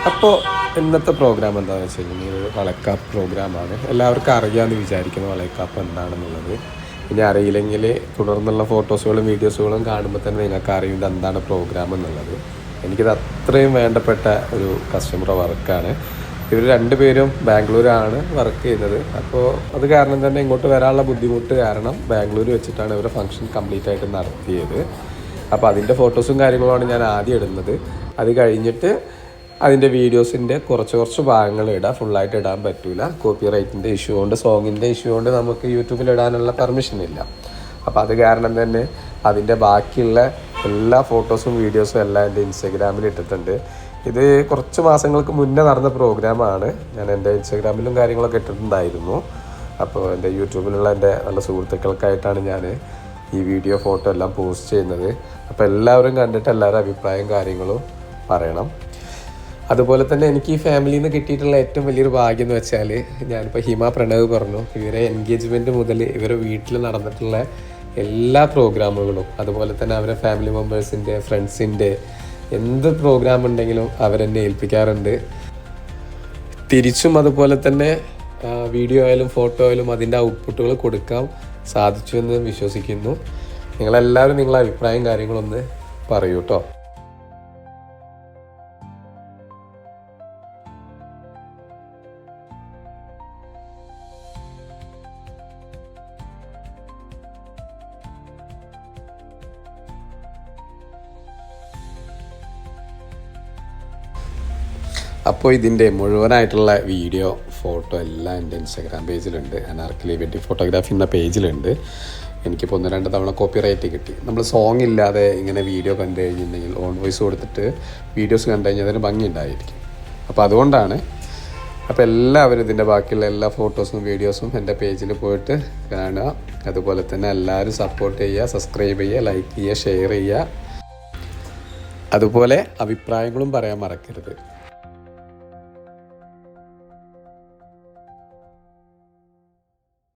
അപ്പോൾ ഇന്നത്തെ പ്രോഗ്രാം എന്താണെന്ന് വെച്ച് കഴിഞ്ഞാൽ ഒരു വളക്കാപ്പ് പ്രോഗ്രാമാണ്. എല്ലാവർക്കും അറിയാമെന്ന് വിചാരിക്കുന്നു വളക്കാപ്പ് എന്താണെന്നുള്ളത്. ഇനി അറിയില്ലെങ്കിൽ തുടർന്നുള്ള ഫോട്ടോസുകളും വീഡിയോസുകളും കാണുമ്പോൾ തന്നെ നിങ്ങൾക്ക് അറിയുന്നത് എന്താണ് പ്രോഗ്രാം എന്നുള്ളത്. എനിക്കിത് അത്രയും വേണ്ടപ്പെട്ട ഒരു കസ്റ്റമർ വർക്കാണ്. ഇവർ രണ്ടുപേരും ബാംഗ്ലൂരാണ് വർക്ക് ചെയ്യുന്നത്. അപ്പോൾ അത് കാരണം തന്നെ ഇങ്ങോട്ട് വരാനുള്ള ബുദ്ധിമുട്ട് കാരണം ബാംഗ്ലൂർ വെച്ചിട്ടാണ് ഇവരുടെ ഫംഗ്ഷൻ കംപ്ലീറ്റ് ആയിട്ട് നടത്തിയത്. അപ്പോൾ അതിൻ്റെ ഫോട്ടോസും കാര്യങ്ങളുമാണ് ഞാൻ ആദ്യം ഇടുന്നത്. അത് കഴിഞ്ഞിട്ട് അതിൻ്റെ വീഡിയോസിൻ്റെ കുറച്ച് ഭാഗങ്ങൾ ഇടാം. ഫുള്ളായിട്ട് ഇടാൻ പറ്റില്ല, കോപ്പി റൈറ്റിൻ്റെ ഇഷ്യൂ കൊണ്ട്, സോങ്ങിൻ്റെ ഇഷ്യൂ കൊണ്ട് നമുക്ക് യൂട്യൂബിൽ ഇടാനുള്ള പെർമിഷൻ ഇല്ല. അപ്പോൾ അത് കാരണം തന്നെ അതിൻ്റെ ബാക്കിയുള്ള എല്ലാ ഫോട്ടോസും വീഡിയോസും എല്ലാം എൻ്റെ ഇൻസ്റ്റാഗ്രാമിൽ ഇട്ടിട്ടുണ്ട്. ഇത് കുറച്ച് മാസങ്ങൾക്ക് മുന്നേ നടന്ന പ്രോഗ്രാമാണ്. ഞാൻ എൻ്റെ ഇൻസ്റ്റാഗ്രാമിലും കാര്യങ്ങളൊക്കെ ഇട്ടിട്ടുണ്ടായിരുന്നു. അപ്പോൾ എൻ്റെ യൂട്യൂബിലുള്ള എൻ്റെ നല്ല സുഹൃത്തുക്കൾക്കായിട്ടാണ് ഞാൻ ഈ വീഡിയോ ഫോട്ടോ എല്ലാം പോസ്റ്റ് ചെയ്യുന്നത്. അപ്പോൾ എല്ലാവരും കണ്ടിട്ട് എല്ലാവരും അഭിപ്രായം കാര്യങ്ങളും പറയണം. അതുപോലെ തന്നെ എനിക്ക് ഈ ഫാമിലിയിൽ നിന്ന് കിട്ടിയിട്ടുള്ള ഏറ്റവും വലിയൊരു ഭാഗ്യം എന്ന് വെച്ചാൽ, ഞാനിപ്പോൾ ഹിമ പ്രണവ് പറഞ്ഞു, ഇവരെ എൻഗേജ്മെൻറ്റ് മുതൽ ഇവരെ വീട്ടിൽ നടന്നിട്ടുള്ള എല്ലാ പ്രോഗ്രാമുകളും, അതുപോലെ തന്നെ അവരെ ഫാമിലി മെമ്പേഴ്സിൻ്റെ, ഫ്രണ്ട്സിൻ്റെ എന്ത് പ്രോഗ്രാം ഉണ്ടെങ്കിലും അവരെന്നെ ഏൽപ്പിക്കാറുണ്ട്. തിരിച്ചും അതുപോലെ തന്നെ വീഡിയോ ആയാലും ഫോട്ടോ ആയാലും അതിൻ്റെ ഔട്ട്പുട്ടുകൾ കൊടുക്കാൻ സാധിച്ചു എന്ന് വിശ്വസിക്കുന്നു. നിങ്ങളെല്ലാവരും നിങ്ങളുടെ അഭിപ്രായം കാര്യങ്ങളൊന്ന് പറയൂ കേട്ടോ. അപ്പോൾ ഇതിൻ്റെ മുഴുവനായിട്ടുള്ള വീഡിയോ ഫോട്ടോ എല്ലാം എൻ്റെ ഇൻസ്റ്റാഗ്രാം പേജിലുണ്ട്. അനാർക്കലി വെഡ്ഡിങ് ഫോട്ടോഗ്രാഫി എന്ന പേജിലുണ്ട്. എനിക്കിപ്പോൾ 1-2 തവണ കോപ്പി റൈറ്റ് കിട്ടി. നമ്മൾ സോങ് ഇല്ലാതെ ഇങ്ങനെ വീഡിയോ കണ്ടു കഴിഞ്ഞിട്ടുണ്ടെങ്കിൽ ഓൺ വോയിസ് കൊടുത്തിട്ട് വീഡിയോസ് കണ്ടു കഴിഞ്ഞാൽ അതിന് ഭംഗി ഉണ്ടായിരിക്കും. അപ്പോൾ അതുകൊണ്ടാണ്. അപ്പോൾ എല്ലാവരും ഇതിൻ്റെ ബാക്കിയുള്ള എല്ലാ ഫോട്ടോസും വീഡിയോസും എൻ്റെ പേജിൽ പോയിട്ട് കാണുക. അതുപോലെ തന്നെ എല്ലാവരും സപ്പോർട്ട് ചെയ്യുക, സബ്സ്ക്രൈബ് ചെയ്യുക, ലൈക്ക് ചെയ്യുക, ഷെയർ ചെയ്യുക. അതുപോലെ അഭിപ്രായങ്ങളും പറയാൻ മറക്കരുത്.